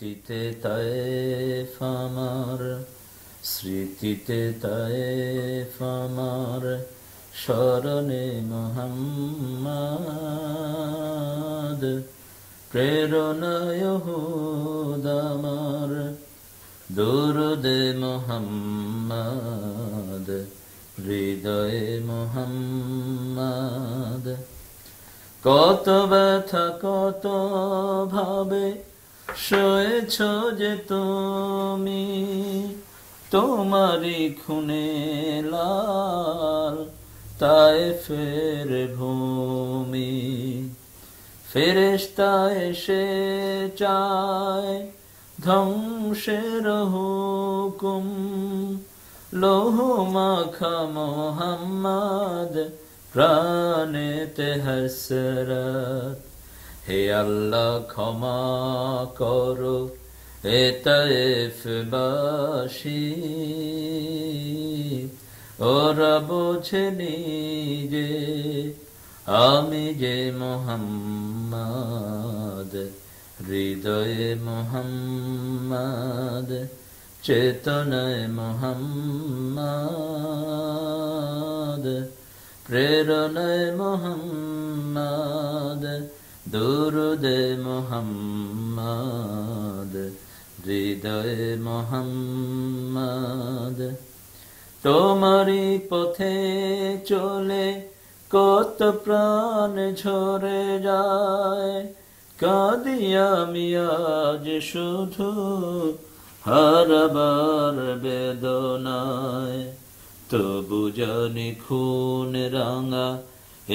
স্মৃতিতে তায়েফ আমার, স্মৃতিতে তায়েফ আমার, স্মরণে মুহাম্মদ, প্রেরণায় হুদ আমার, দুরুদে মুহাম্মদ, হৃদয়ে মুহাম্মদ। কত ব্যথা কত ভাবে সয়েছ যে তুমি, তোমারি খুনে লাল তায়েফের ভূমি। ফেরেশতা এসে চায় ধ্বংসের হুকুম, লৌহ মাখা মুহাম্মদ, প্রাণেতে হসরত। হে আল্লাহ ক্ষমা করো এ তায়েফবাসী, ওরা বোঝেনি যে আমি যে মুহাম্মদ, হৃদয়ে মুহাম্মদ, চেতনায় মুহাম্মদ, প্রেরণায় মুহাম্মদ, দুরুদে মুহাম্মদ, হৃদয়ে মুহাম্মদ। তোমারি পথে চলে কত প্রাণ ঝরে যায়, কাঁদি আমি আজ শুধু হারাবার বেদনায়। তবু জানি খুন রাঙা এ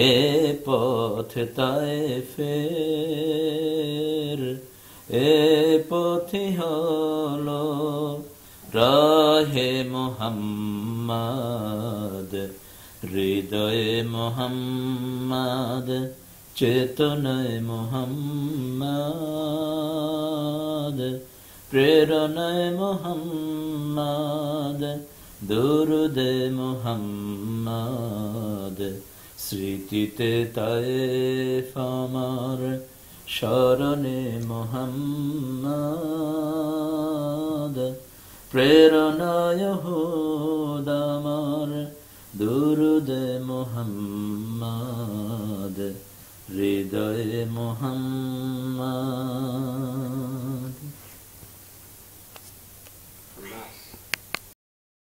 পথ তায়েফের, এ পথই হলো রাহে মুহাম্মদ, হৃদয়ে মুহাম্মদ, চেতনায় মুহাম্মদ, প্রেরণায় মুহাম্মদ, দুরুদে মুহাম্মদ। স্মৃতিতে তায়েফ আমার, স্মরণে মুহাম্মদ, প্রেরণায় হুদ আমার, দুরুদে মুহাম্মদ, হৃদয়ে মুহাম্মদ।